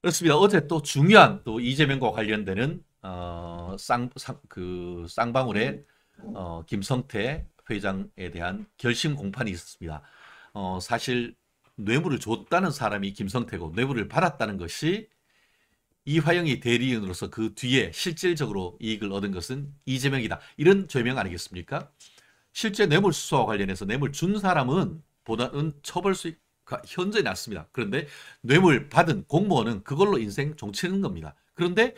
그렇습니다. 어제 또 중요한 또 이재명과 관련되는 쌍방울의 김성태 회장에 대한 결심 공판이 있었습니다. 사실 뇌물을 줬다는 사람이 김성태고 뇌물을 받았다는 것이 이화영이 대리인으로서 그 뒤에 실질적으로 이익을 얻은 것은 이재명이다. 이런 죄명 아니겠습니까? 실제 뇌물수수와 관련해서 뇌물 준 사람은 보다는 처벌수가 현저히 낮습니다. 그런데 뇌물 받은 공무원은 그걸로 인생 종치는 겁니다. 그런데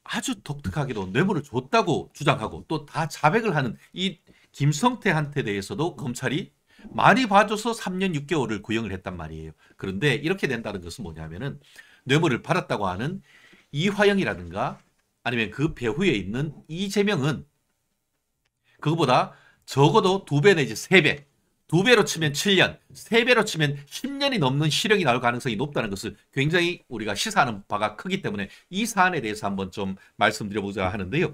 아주 독특하게도 뇌물을 줬다고 주장하고 또 다 자백을 하는 이 김성태한테 대해서도 검찰이 많이 봐줘서 3년 6개월을 구형을 했단 말이에요. 그런데 이렇게 된다는 것은 뭐냐면은 뇌물을 받았다고 하는 이화영이라든가 아니면 그 배후에 있는 이재명은 그거보다 적어도 2배 내지 3배, 2배로 치면 7년, 3배로 치면 10년이 넘는 실형이 나올 가능성이 높다는 것을 굉장히 우리가 시사하는 바가 크기 때문에 이 사안에 대해서 한번 좀 말씀드려보자 하는데요.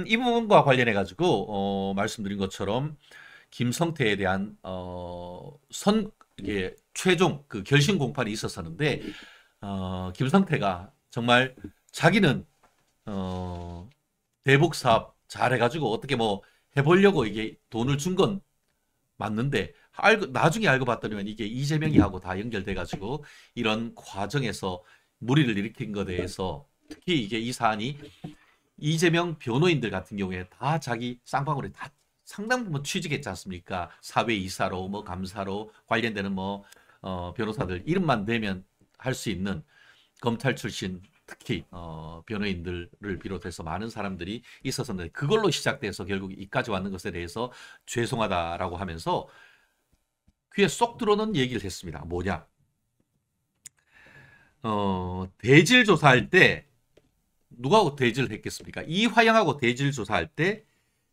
이 부분과 관련해 가지고 말씀드린 것처럼 김성태에 대한 이게 최종 그 결심 공판이 있었었는데 김성태가 정말 자기는 대북 사업 잘해가지고 어떻게 뭐 해보려고 이게 돈을 준 건 맞는데 나중에 알고 봤더니 이게 이재명이하고 다 연결돼가지고 이런 과정에서 무리를 일으킨 것에 대해서 특히 이게 이 사안이 이재명 변호인들 같은 경우에 다 자기 쌍방울에 다 상당 부분 취직했지 않습니까? 사회이사로 뭐 감사로 관련되는 뭐 변호사들 이름만 대면 할 수 있는 검찰 출신 특히 변호인들을 비롯해서 많은 사람들이 있었는데 그걸로 시작돼서 결국 이까지 왔는 것에 대해서 죄송하다라고 하면서 귀에 쏙 들어오는 얘기를 했습니다. 뭐냐? 대질 조사할 때 누가 대질을 했겠습니까? 이화영하고 대질 조사할 때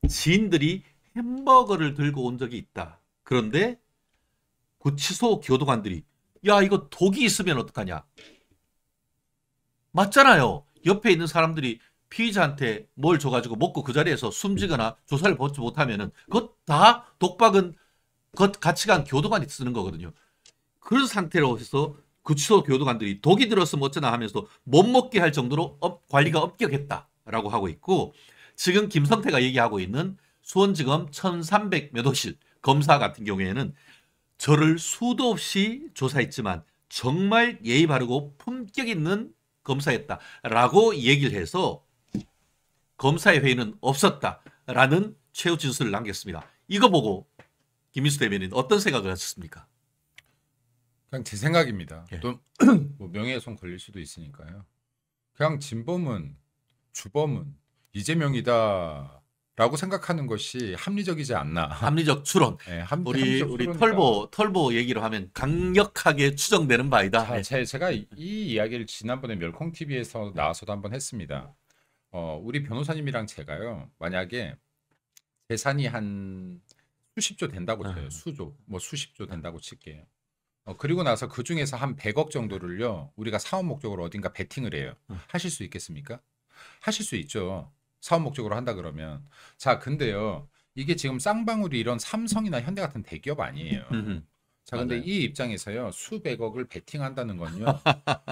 지인들이 햄버거를 들고 온 적이 있다. 그런데 구치소 교도관들이 야 이거 독이 있으면 어떡하냐? 맞잖아요. 옆에 있는 사람들이 피의자한테 뭘 줘가지고 먹고 그 자리에서 숨지거나 조사를 받지 못하면은 그것 다 독박은 같이 간 교도관이 쓰는 거거든요. 그런 상태로 해서 구치소 교도관들이 독이 들었으면 어쩌나 하면서 못 먹게 할 정도로 관리가 엄격했다라고 하고 있고 지금 김성태가 얘기하고 있는 수원지검 1300몇 호실 검사 같은 경우에는 저를 수도 없이 조사했지만 정말 예의 바르고 품격 있는 검사였다라고 얘기를 해서 검사의 회의는 없었다라는 최후 진술을 남겼습니다. 이거 보고 김민수 대변인 어떤 생각을 하셨습니까? 그냥 제 생각입니다. 예. 또 뭐 명예훼손 걸릴 수도 있으니까요. 그냥 진범은 주범은 이재명이다라고 생각하는 것이 합리적이지 않나. 합리적 추론. 네, 우리 털보 얘기로 하면 강력하게 추정되는 바이다. 제가 이 이야기를 지난번에 멸콩 TV에서 나와서도 한번 했습니다. 우리 변호사님이랑 제가요. 만약에 재산이 한 수십조 된다고 쳐요. 수조, 뭐 수십조 된다고 칠게요. 그리고 나서 그 중에서 한 100억 정도를요. 우리가 사업 목적으로 어딘가 베팅을 해요. 하실 수 있겠습니까? 하실 수 있죠. 사업 목적으로 한다 그러면. 자, 근데요. 이게 지금 쌍방울이 이런 삼성이나 현대 같은 대기업 아니에요. 자, 근데 맞아요. 이 입장에서요. 수백억을 베팅한다는 건요.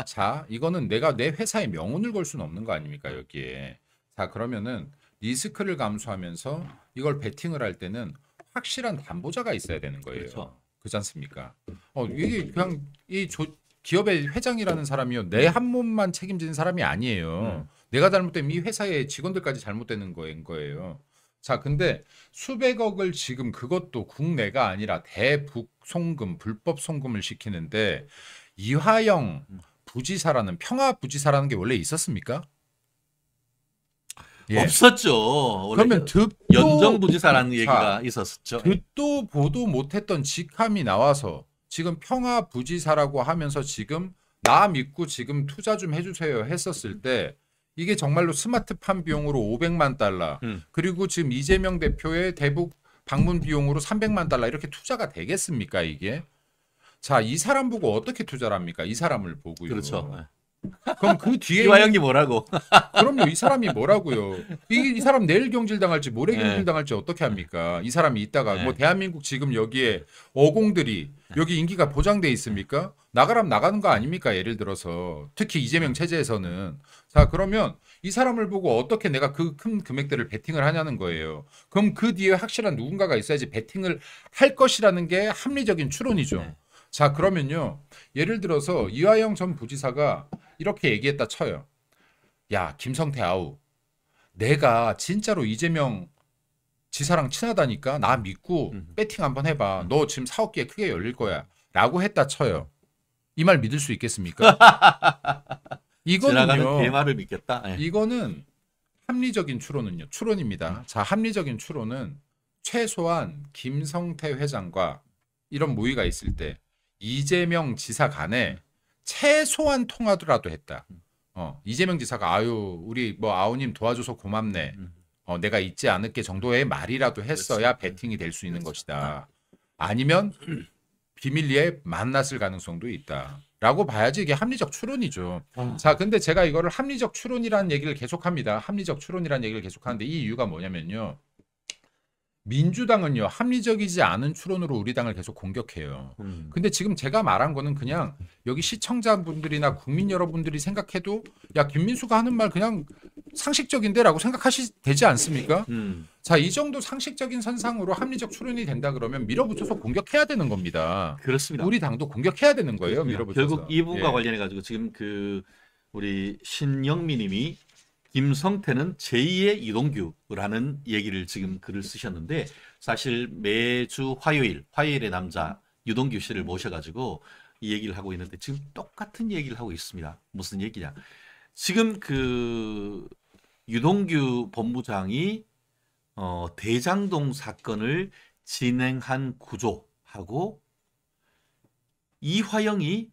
자, 이거는 내가 내 회사의 명운을 걸 수는 없는 거 아닙니까, 여기에. 자, 그러면은 리스크를 감수하면서 이걸 베팅을 할 때는 확실한 담보자가 있어야 되는 거예요. 그렇죠. 그렇지 않습니까? 이게 그냥 기업의 회장이라는 사람이요. 내 한 몸만 책임지는 사람이 아니에요. 내가 잘못되면 이 회사의 직원들까지 잘못되는 거예요. 자, 근데 수백억을 지금 그것도 국내가 아니라 대북 송금, 불법 송금을 시키는데 이화영 부지사라는 평화 부지사라는 게 원래 있었습니까? 예. 없었죠. 그러면 연정부지사라는 얘기가 있었었죠. 듣도 보도 못했던 직함이 나와서 지금 평화부지사라고 하면서 지금 나 믿고 지금 투자 좀 해주세요 했었을 때 이게 정말로 스마트팜 비용으로 500만 달러 그리고 지금 이재명 대표의 대북 방문 비용으로 300만 달러 이렇게 투자가 되겠습니까 이게? 자, 이 사람 보고 어떻게 투자를 합니까? 이 사람을 보고요. 그렇죠. 그럼 그 뒤에 이화영이 뭐라고? 그럼요. 이 사람이 뭐라고요? 이 사람 내일 경질 당할지 모레 네. 경질 당할지 어떻게 합니까? 이 사람이 있다가 네. 뭐 대한민국 지금 여기에 어공들이 여기 인기가 보장돼 있습니까? 나가라면 나가는 거 아닙니까? 예를 들어서 특히 이재명 체제에서는 자 그러면 이 사람을 보고 어떻게 내가 그 큰 금액들을 베팅을 하냐는 거예요. 그럼 그 뒤에 확실한 누군가가 있어야지 베팅을 할 것이라는 게 합리적인 추론이죠. 네. 자 그러면요. 예를 들어서 이화영 전 부지사가 이렇게 얘기했다 쳐요. 야 김성태 아우 내가 진짜로 이재명 지사랑 친하다니까 나 믿고 배팅 한번 해봐. 너 지금 사업기회 크게 열릴 거야 라고 했다 쳐요. 이 말 믿을 수 있겠습니까? 지나가는 이거는요. 대마를 믿겠다. 예. 이거는 합리적인 추론입니다. 자 합리적인 추론은 최소한 김성태 회장과 이런 모의가 있을 때 이재명 지사 간에 최소한 통화라도 했다. 이재명 지사가 아유 우리 뭐 아우님 도와줘서 고맙네. 내가 잊지 않을게 정도의 말이라도 했어야 베팅이 될 수 있는 것이다. 아니면 비밀리에 만났을 가능성도 있다. 라고 봐야지 이게 합리적 추론이죠. 자, 근데 제가 이거를 합리적 추론이라는 얘기를 계속합니다. 합리적 추론이라는 얘기를 계속하는데 이 이유가 뭐냐면요. 민주당은요 합리적이지 않은 추론으로 우리 당을 계속 공격해요. 근데 지금 제가 말한 거는 그냥 여기 시청자분들이나 국민 여러분들이 생각해도 야 김민수가 하는 말 그냥 상식적인데라고 되지 않습니까? 자, 이 정도 상식적인 선상으로 합리적 추론이 된다 그러면 밀어붙여서 공격해야 되는 겁니다. 그렇습니다. 우리 당도 공격해야 되는 거예요. 밀어붙여서. 결국 이 부분과 예. 관련해 가지고 지금 그 우리 신영미님이 김성태는 제2의 이동규라는 얘기를 지금 글을 쓰셨는데 사실 매주 화요일의 남자 유동규 씨를 모셔가지고 이 얘기를 하고 있는데 지금 똑같은 얘기를 하고 있습니다. 무슨 얘기냐? 지금 그 유동규 본부장이 대장동 사건을 진행한 구조하고 이화영이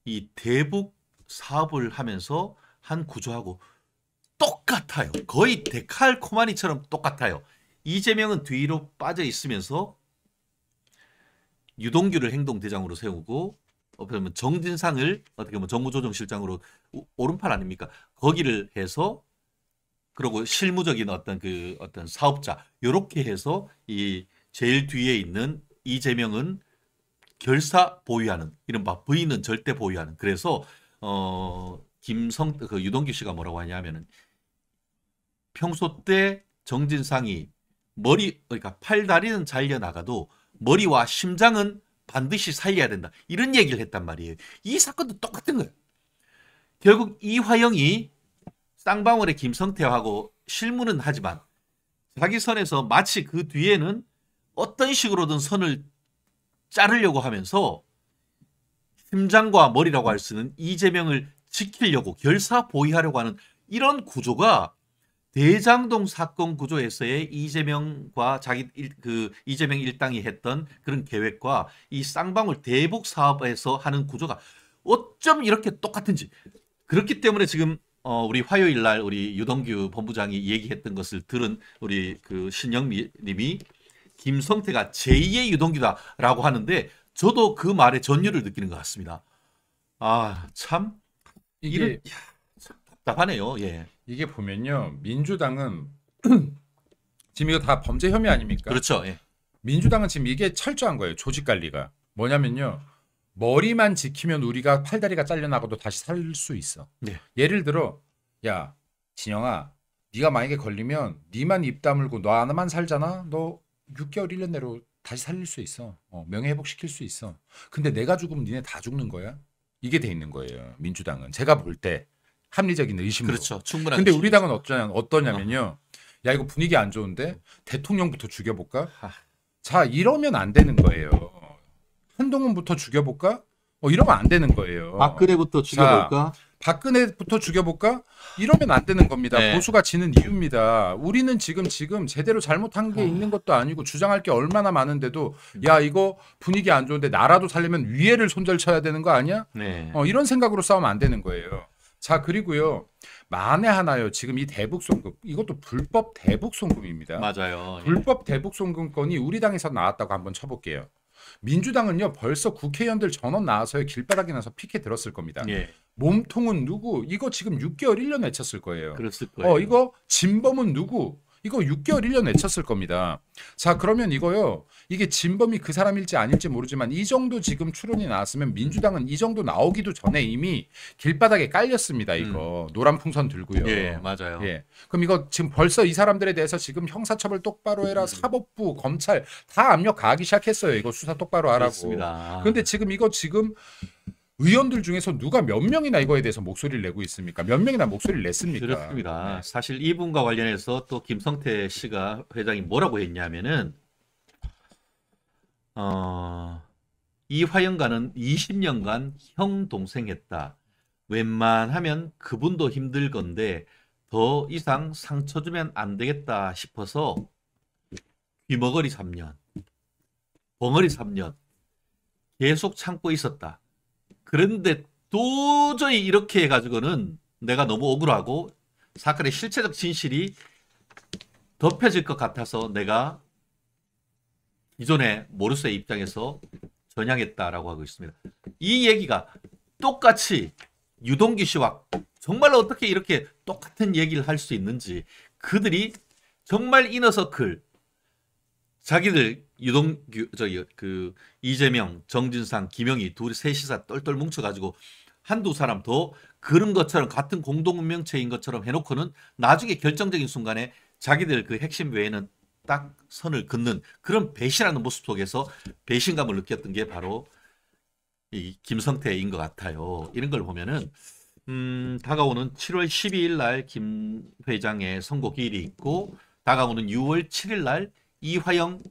이 대북 사업을 하면서 한 구조하고 똑같아요. 거의 데칼코마니처럼 똑같아요. 이재명은 뒤로 빠져 있으면서 유동규를 행동대장으로 세우고 어떻게 보면 정진상을 어떻게 보면 정무조정실장으로 오른팔 아닙니까? 거기를 해서 그리고 실무적인 어떤 사업자 요렇게 해서 이 제일 뒤에 있는 이재명은 결사 보유하는 이른바 V는 절대 보유하는 그래서 유동규 씨가 뭐라고 하냐면은 평소 때 정진상이 그러니까 팔다리는 잘려 나가도 머리와 심장은 반드시 살려야 된다. 이런 얘기를 했단 말이에요. 이 사건도 똑같은 거예요. 결국 이화영이 쌍방울의 김성태하고 실무는 하지만 자기 선에서 마치 그 뒤에는 어떤 식으로든 선을 자르려고 하면서 심장과 머리라고 할 수 있는 이재명을 지키려고 결사 보유하려고 하는 이런 구조가 대장동 사건 구조에서의 이재명과 이재명 일당이 했던 그런 계획과 이 쌍방울 대북 사업에서 하는 구조가 어쩜 이렇게 똑같은지 그렇기 때문에 지금 우리 화요일 날 우리 유동규 본부장이 얘기했던 것을 들은 우리 그 신영미 님이 김성태가 제2의 유동규다라고 하는데 저도 그 말에 전율을 느끼는 것 같습니다. 참 이게 참 답답하네요. 예. 이게 보면요. 민주당은 지금 이거 다 범죄 혐의 아닙니까? 그렇죠. 예. 민주당은 지금 이게 철저한 거예요. 조직 관리가. 뭐냐면요. 머리만 지키면 우리가 팔다리가 잘려나가도 다시 살 수 있어. 네. 예를 들어 야 진영아 네가 만약에 걸리면 네만 입 다물고 너 하나만 살잖아. 너 6개월 1년 내로 다시 살릴 수 있어. 명예회복시킬 수 있어. 근데 내가 죽으면 니네 다 죽는 거야. 이게 돼 있는 거예요. 민주당은. 제가 볼 때 합리적인 의심으로. 그렇죠. 충분한. 근데 우리 당은 어떠냐면요. 야 이거 분위기 안 좋은데 대통령부터 죽여볼까? 자 이러면 안 되는 거예요. 한동훈부터 죽여볼까? 이러면 안 되는 거예요. 박근혜부터 죽여볼까? 박근혜부터 죽여볼까? 이러면 안 되는 겁니다. 네. 보수가 지는 이유입니다. 우리는 지금 제대로 잘못한 게 있는 것도 아니고 주장할 게 얼마나 많은데도 야 이거 분위기 안 좋은데 나라도 살려면 위에를 손절쳐야 되는 거 아니야? 네. 이런 생각으로 싸우면 안 되는 거예요. 자 그리고요. 만에 하나요. 지금 이 대북송금 이것도 불법 대북송금입니다. 맞아요. 불법 대북송금건이 우리 당에서 나왔다고 한번 쳐볼게요. 민주당은요 벌써 국회의원들 전원 나와서 길바닥에 나서 피켓 들었을 겁니다. 예. 몸통은 누구? 이거 지금 6개월 1년 외쳤을 거예요. 그랬을 거예요. 이거 진범은 누구? 이거 6개월 1년 외쳤을 겁니다. 자, 그러면 이거요. 이게 진범이 그 사람일지 아닐지 모르지만 이 정도 지금 추론이 나왔으면 민주당은 이 정도 나오기도 전에 이미 길바닥에 깔렸습니다. 이거 노란 풍선 들고요. 예, 맞아요. 예. 그럼 이거 지금 벌써 이 사람들에 대해서 지금 형사처벌 똑바로 해라. 사법부, 검찰 다 압력 가하기 시작했어요. 이거 수사 똑바로 하라고. 그렇습니다. 근데 지금 이거 지금 의원들 중에서 누가 몇 명이나 이거에 대해서 목소리를 내고 있습니까? 몇 명이나 목소리를 냈습니까? 그렇습니다. 네. 사실 이 부분과 관련해서 또 김성태 씨가 회장이 뭐라고 했냐면은 이화영과는 20년간 형 동생 했다. 웬만하면 그분도 힘들 건데 더 이상 상처 주면 안 되겠다 싶어서 귀머거리 3년, 벙어리 3년 계속 참고 있었다. 그런데 도저히 이렇게 해가지고는 내가 너무 억울하고 사건의 실체적 진실이 덮여질 것 같아서 내가 기존의 모르스의 입장에서 전향했다라고 하고 있습니다. 이 얘기가 똑같이 유동규 씨와 정말 어떻게 이렇게 똑같은 얘기를 할 수 있는지, 그들이 정말 이너서클 자기들 유동규 이재명, 정진상, 김영희 둘이 셋이서 똘똘 뭉쳐가지고 한두 사람 더 그런 것처럼 같은 공동운명체인 것처럼 해놓고는 나중에 결정적인 순간에 자기들 그 핵심 외에는 딱 선을 긋는 그런 배신하는 모습 속에서 배신감을 느꼈던 게 바로 이 김성태인 것 같아요. 이런 걸 보면은 다가오는 7월 12일 날 김 회장의 선고 기일이 있고 다가오는 6월 7일 날 이화영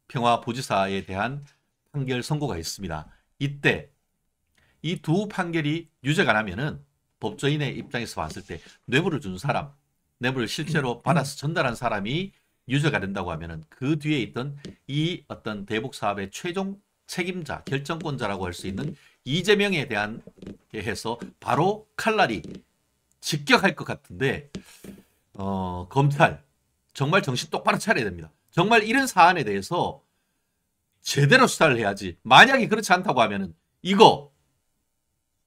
평화부지사에 대한 판결 선고가 있습니다. 이때 이 두 판결이 유죄가 나면은 법조인의 입장에서 봤을 때 뇌물을 준 사람, 뇌물을 실제로 받아서 전달한 사람이 유죄가 된다고 하면은 그 뒤에 있던 이 어떤 대북 사업의 최종 책임자, 결정권자라고 할 수 있는 이재명에 대한 게 해서 바로 칼날이 직격할 것 같은데 검찰 정말 정신 똑바로 차려야 됩니다. 정말 이런 사안에 대해서 제대로 수사를 해야지. 만약에 그렇지 않다고 하면은 이거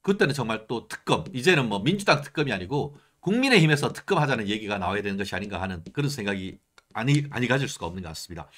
그때는 정말 또 특검, 이제는 뭐 민주당 특검이 아니고 국민의힘에서 특검하자는 얘기가 나와야 되는 것이 아닌가 하는 그런 생각이 아니 가질 수가 없는 것 같습니다.